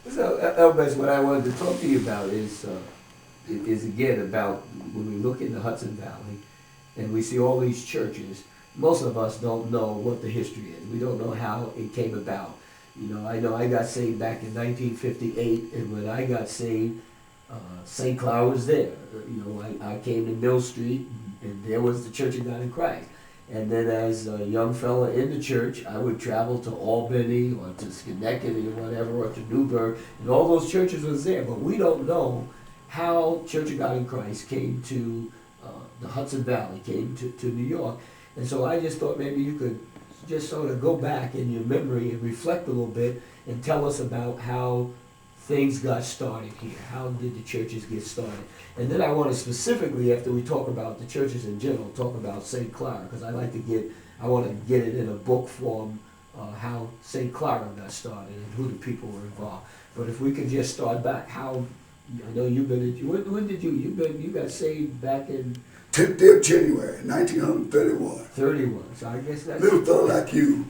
So, Elbez, what I wanted to talk to you about is again about when we look in the Hudson Valley and we see all these churches, most of us don't know what the history is. We don't know how it came about. You know I got saved back in 1958, and when I got saved, St. Cloud was there. I came to Mill Street, and there was the Church of God in Christ. And then as a young fella in the church, I would travel to Albany or to Schenectady or whatever, or to Newburgh, and all those churches was there. But we don't know how Church of God in Christ came to the Hudson Valley, came to New York. And so I just thought maybe you could just sort of go back in your memory and reflect a little bit and tell us about how things got started here. How did the churches get started? And then I want to specifically, after we talk about the churches in general, talk about St. Clara, because I want to get it in a book form, how St. Clara got started and who the people were involved. But if we could just start back, I know you've been, when did you got saved back in 10th day of January, 1931. 31, so I guess that's... Little fella like you,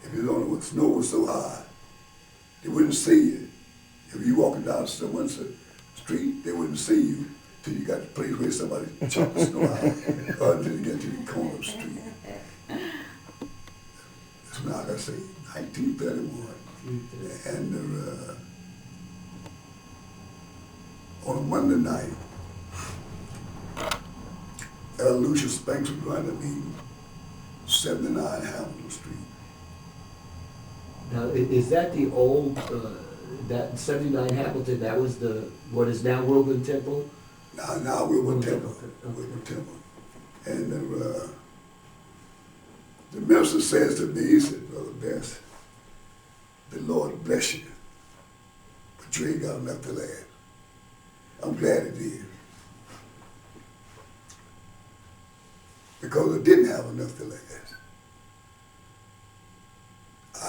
if you don't know what snow was so high, they wouldn't see you. If you walking down someone's street, they wouldn't see you till you got to the place where somebody chopped the snow out, or until you get to the corner of the street. That's when I got saved, 1931. And on a Monday night, Lucius Banks was running a meeting, 79 Hamilton Street. Now, is that the old, that 79 Hamilton, that was what is now Woburn Temple? Now we're with Temple. Okay. We're with Temple. And the minister says to me, he said, Brother Bess, the Lord bless you, but you ain't got enough to last. I'm glad it did. Because I didn't have enough to last.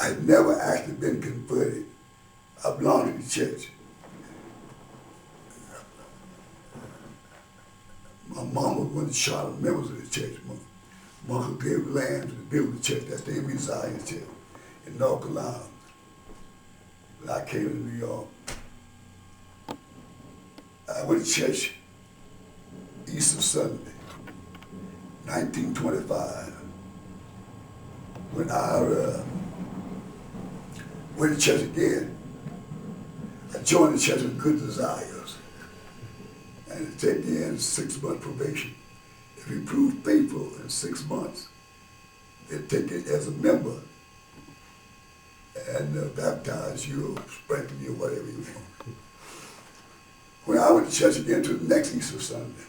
I had never actually been converted. I belonged to the church. My mom was one of the charter members of the church. My uncle gave land to build the church. That's the M.E. Zion Church in North Carolina. When I came to New York, I went to church Easter Sunday, 1925, when I went to church again. I joined the Church of Good Desires, and it take in 6-month probation. If you prove faithful in 6 months, they take it as a member and baptize you, or sprinkle you, whatever you want. When I went to church again to the next Easter Sunday,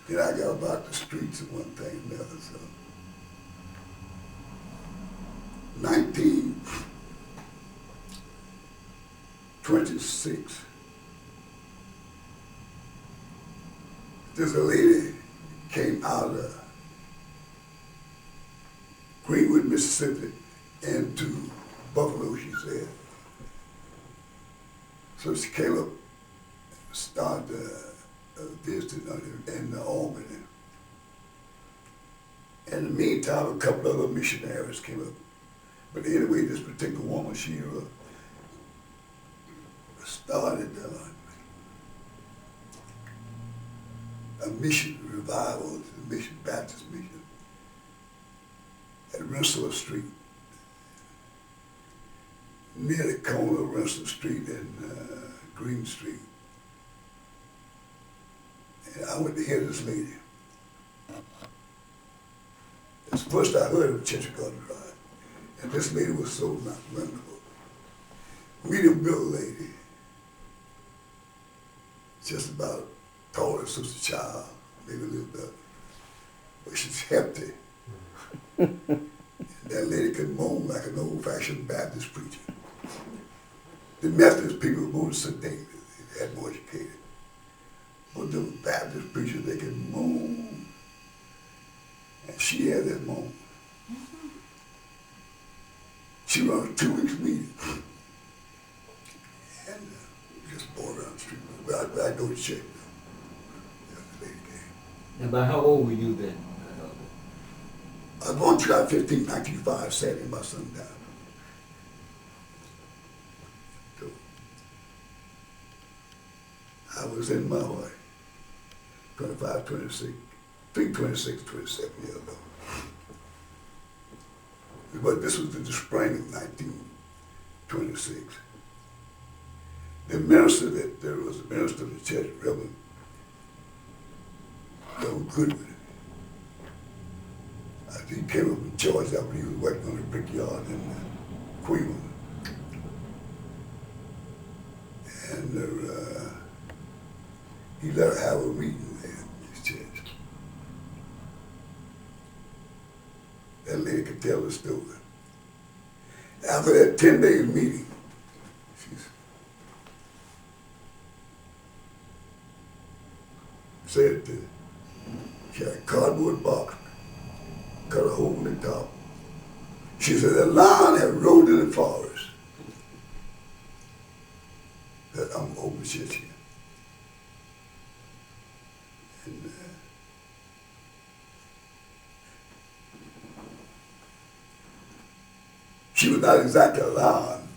then I got about the streets of one thing and the other. So 1926, there's a lady came out of Greenwood, Mississippi, into Buffalo, she said. So she came up, started visiting in Albany. In the meantime, a couple other missionaries came up. But anyway, this particular woman, she started a mission revival, a mission, Baptist mission, at Rensselaer Street, near the corner of Rensselaer Street and Green Street. And I went to hear this lady. It's the first I heard of Church of God in Christ. And this lady was so wonderful. Medium-built lady, just about tall as Sister Child, maybe a little better. But she's hefty. And that lady could moan like an old-fashioned Baptist preacher. The Methodist people were more sedated, they had more educated. But the Baptist preachers, they could moan. And she had that moan. She run a 2 weeks meeting. And just bored around the street. I go to church now. The lady came. Now, about how old were you then? I was born July 15, 1905, Saturday, my son died. I was in my way, 25, 26, 26, 27 years old. But this was in the spring of 1926. The minister there was a minister of the church, Reverend Goodwin. He came up from Georgia after he was working on the brickyard in Queensland. And he let her have a meeting there in his church. That lady could tell the story. After that 10-day meeting, she said that she had a cardboard box, cut a hole in the top. She said the lion had rolled in the forest. That I'm over shit here. And she was not exactly a lion,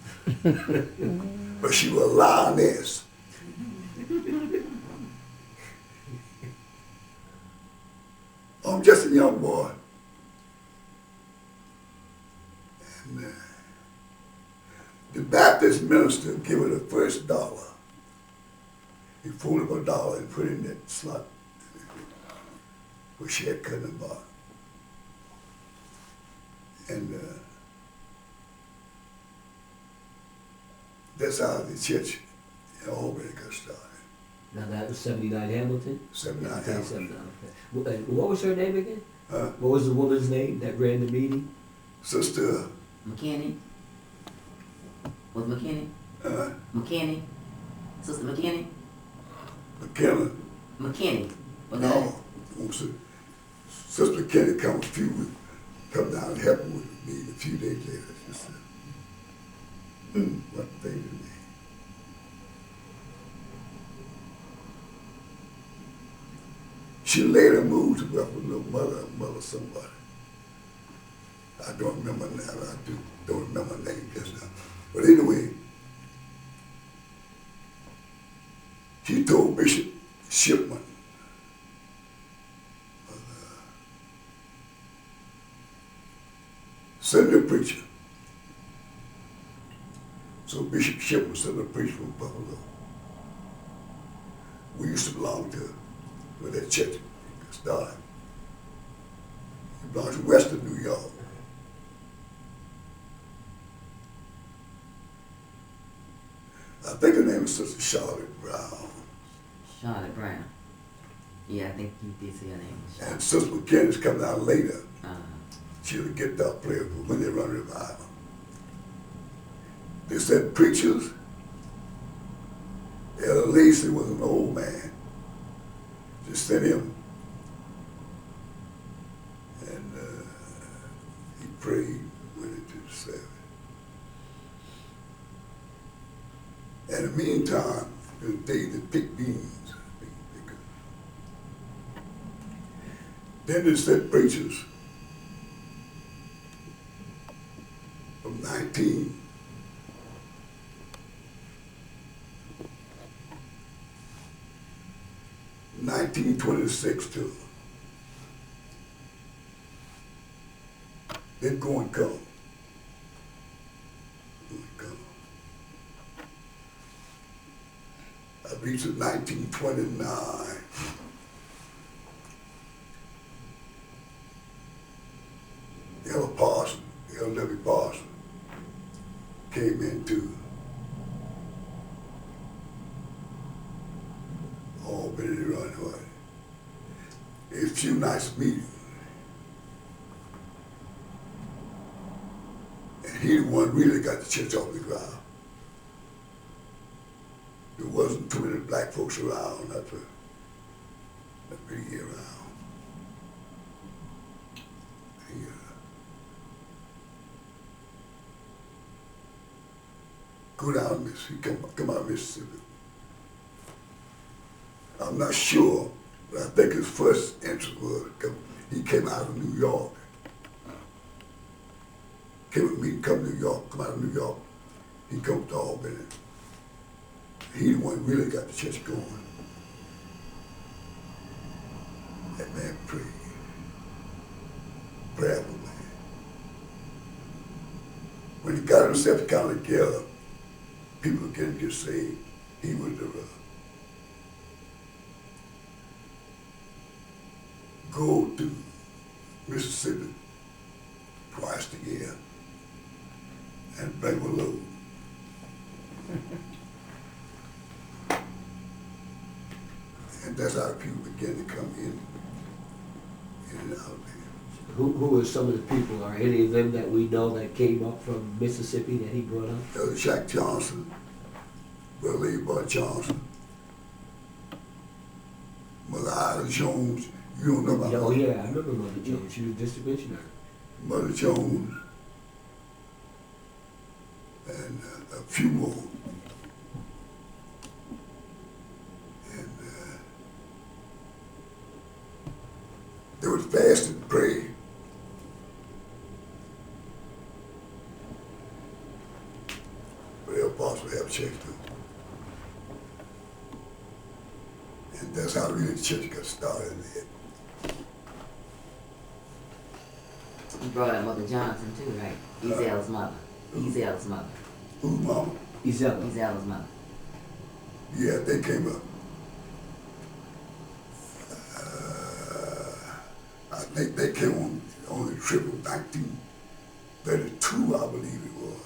but she was a lioness. I'm just a young boy. And the Baptist minister gave her the first $1. He folded up $1 and put it in that slot where she had cut in the bottom. And that's how the church in Albany got started. Now that was 79 Hamilton? 79 Okay, Hamilton. 79, okay. What was her name again? Huh? What was the woman's name that ran the meeting? Sister, McKinney? Was McKinney? McKinney? Sister McKinney? McKenna. McKinney. Was that it? No, Sister McKenna come down and help me with the meeting a few days later. She said, what thing to me. She later moved to Buffalo, mother somebody. I don't remember now. Don't remember her name just now. But anyway, she told Bishop Shipman, send a preacher. So Bishop Shipman sent a preacher from Buffalo. We used to belong to where that church started. It belongs to Western New York. I think her name is Sister Charlotte Brown. Charlotte Brown. Yeah, I think you did say her name. And Sister McKinney's coming out later. Uh, She was a guitar player for when they run revival. They said preachers. Elder Lacey was an old man. Just sent him. And he prayed, went into the service. And in the meantime, the day they picked beans. Then they said preachers from 1926 to then go and come. Go and come. I reached 1929. Elder Parson, L.W. Parson, came into Albany to run away. A few nice meetings. And he the one really got the church off the ground. There wasn't too many black folks around, not really around. Go down Mississippi, come out of Mississippi. I'm not sure, but I think his first entrance was, he came out of New York. Came with me, come to New York, come out of New York. He come to Albany. He the one really got the church going. That man prayed. Prayerful man. When he got himself kind of together, people began to get saved. He would go to Mississippi twice a year and bring a load. And that's how people began to come in and out there. Who are some of the people? Are any of them that we know that came up from Mississippi that he brought up? Jack Johnson, Brother Levi Johnson, Mother Ida Jones. You don't know about Oh her. yeah, I remember Mother Jones. She was district missionary. Mother Jones, and a few more. And they would fast and pray. But the apostle have church too. And that's how really the church got started there. You brought up Mother Johnson too, right? Ezel's mother. Ezel's mother. Who's mama? Izella. Ezel's mother. Yeah, they came up. I think they came on the trip of 1932, I believe it was.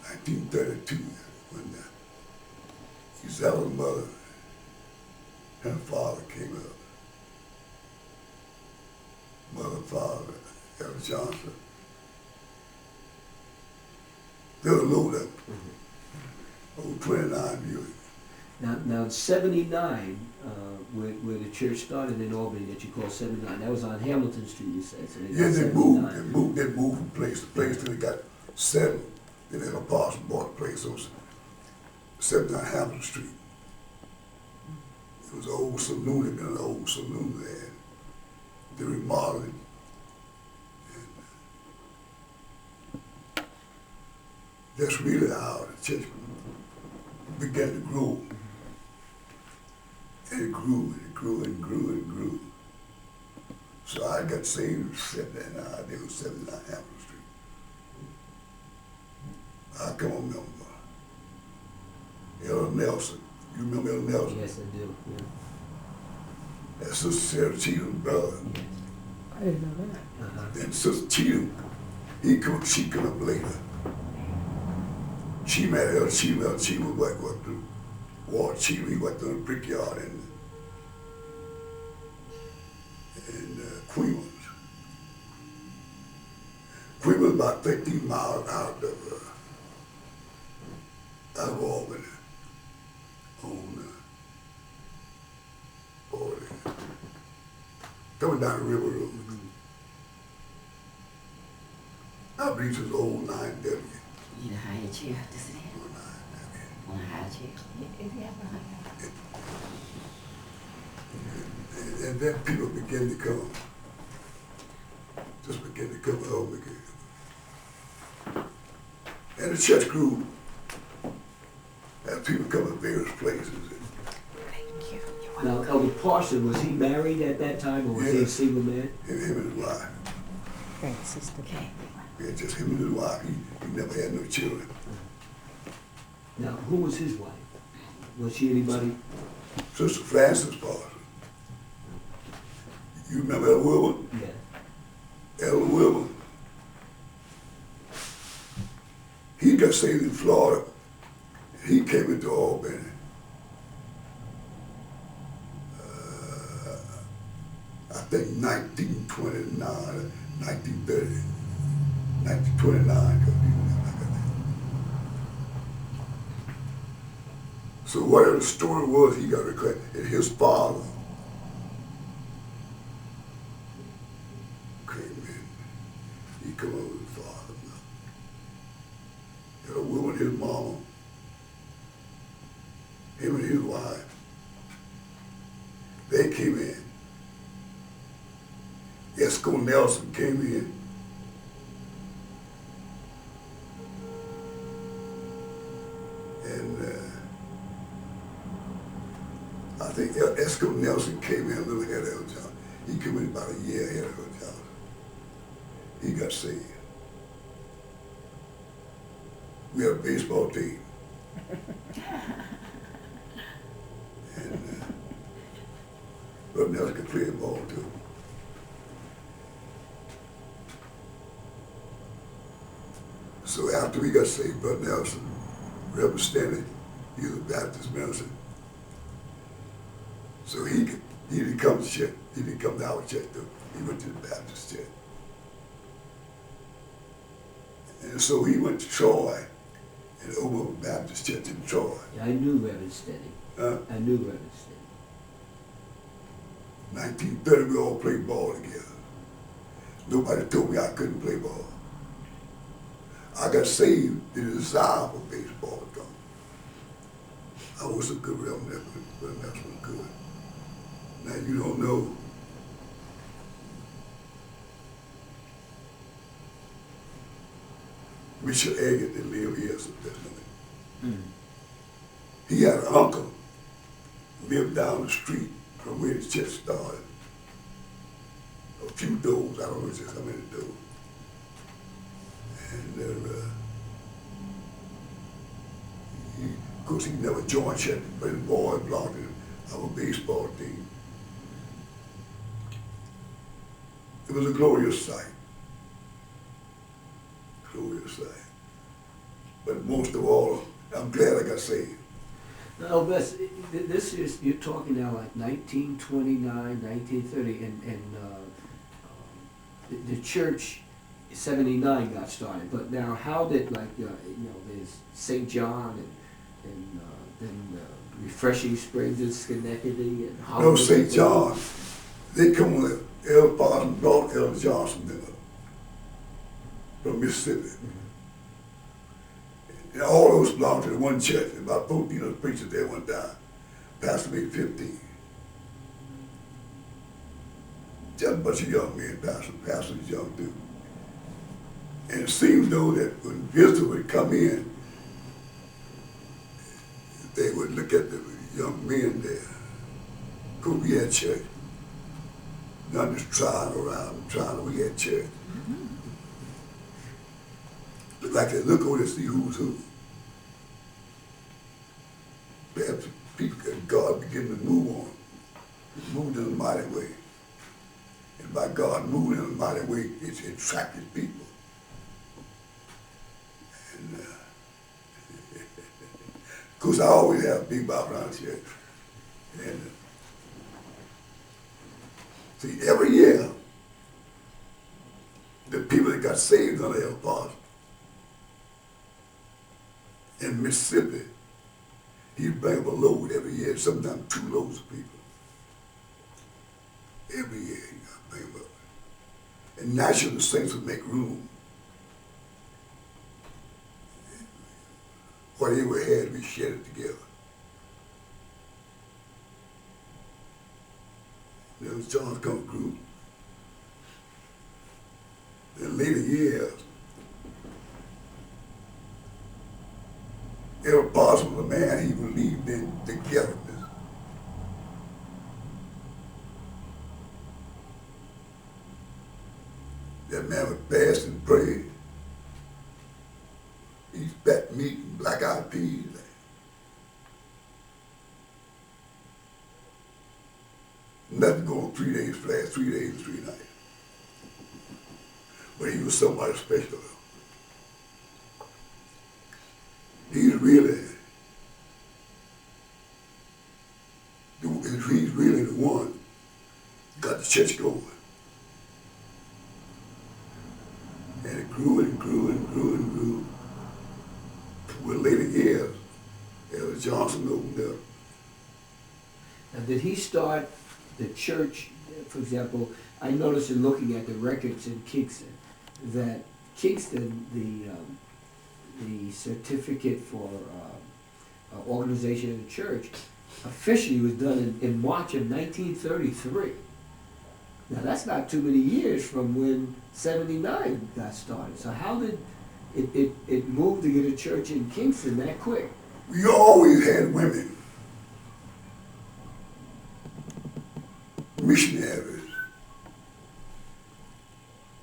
1932, when Giselle's mother and father came up. Mother, father, Elder Johnson. They were loaded up. Over 29 years. Now, 79, where the church started in Albany that you call 79, that was on Hamilton Street, you said. So Yeah, they 79. moved from place to place till they got settled. Then an apostle bought a place on 79 Hamilton Street. It was an old saloon, had been an old saloon there. They remodeled it. And that's really how the church began to grow. And it grew, and it grew, and grew, and grew. So I got saved in 79, they were 79 Hamilton Street. I can remember Elder Nelson. You remember Elder Nelson? Yes, I do. Yeah. That's Sister Sarah Cheatham's brother. Yes. I didn't know that. Then Sister Cheatham, she come up later. She met Elder Cheatham. Elder Cheatham was what the Ward Cheatham, he went to the brickyard in Queens. Queens was about 15 miles out of Albany on coming down the river road. I believe it was old 9W. You need a higher chair to sit in. On a higher chair. And then people begin to come. Just begin to come home again. And the church grew. And people come from various places. Thank you. Now, Elder Parson, was he married at that time, or was he a Yeah. single man? And him and his wife. Thanks, sister. Okay. Yeah, just him and his wife. He never had no children. Now, who was his wife? Was she anybody? Sister Francis Parson. You remember Elder Wilbur? Yeah. Elder Wilbur. He got saved in Florida. He came into Albany. I think 1929 or 1930. 1929, because he was like that. So whatever the story was, he got recorded. And his father came in. He come over with his father. You know, Will and his mama, him and his wife, they came in. Esco Nelson came in. And I think Esco Nelson came in a little ahead of Elder Johnson. He came in about a year ahead of Elder Johnson. He got saved. We had a baseball team. And Brother Nelson could play the ball too. So after we got saved, Brother Nelson, Reverend Stanley, he was a Baptist minister. So he didn't come to church. He didn't come to our church though. He went to the Baptist church. And so he went to Troy and opened a Baptist church in Troy. Yeah, I knew Reverend Steady. I knew Reverend Steady. 1930, we all played ball together. Nobody told me I couldn't play ball. I got saved in the desire for baseball. Though. I was a good reverend, but that was good. Now you don't know. Richard Eggett that lived here, so definitely. He had an uncle who lived down the street from where his church started. A few doors, I don't know just how many doors. And of course, he never joined church, but his boy belonged to our baseball team. It was a glorious sight. Glorious sight. But most of all, I'm glad I got saved. No, Bess, this is, you're talking now like 1929, 1930, and the church, 79 got started, but now how did, like, there's St. John and then Refreshing Springs in Schenectady and Hollywood. No, St. John, they come with Elder Parson brought Elder Johnson there from Mississippi. And all those belonged to the one church. About 14 of the preachers there one time. Pastor made 15. Just a bunch of young men, pastor was young too. And it seemed though that when visitors would come in, they would look at the young men there. Because we had church. Not just trying around, we had church. Look like they look over to see who's who. Perhaps people, God began to move on them. He moved in a mighty way. And by God moving in a mighty way, it attracted people. And of course, I always have big Bob around here. And see, every year, the people that got saved under El Paso in Mississippi, he'd bring up a load every year, sometimes 2 loads of people. Every year he got bring them up. And naturally the saints would make room. Whatever we had, we shared it together. There was John's come group. In later years, El Paso was a man, he believed in togetherness. That man would fast and pray. Eat fat meat and black-eyed peas. Nothing going 3 days fast, 3 days and 3 nights. But he was somebody special. He's really the one got the church going. And it grew and grew and grew and grew. With later years, Elder Johnson opened up. Now, did he start the church, for example, I noticed in looking at the records in Kingston, that Kingston, the certificate for organization of the church, officially was done in March of 1933. Now that's not too many years from when 79 got started. So how did it move to get a church in Kingston that quick? We always had women. missionaries.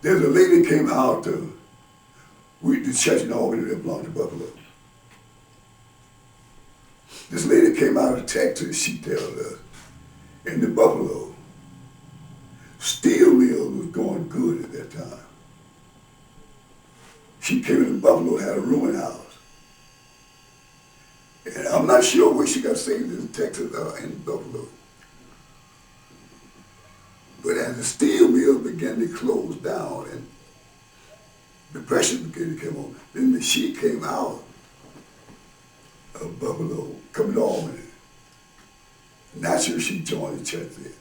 There's a lady came out to the church in Albany that belonged to Buffalo. This lady came out of Texas, she tells us, in the Buffalo. Steel mill was going good at that time. She came into Buffalo, had a rooming house. And I'm not sure where she got saved, in Texas or in Buffalo. But as the steel mill began to close down and depression began to come on, then she came out of Buffalo, coming to Albany. Naturally, she joined the church there.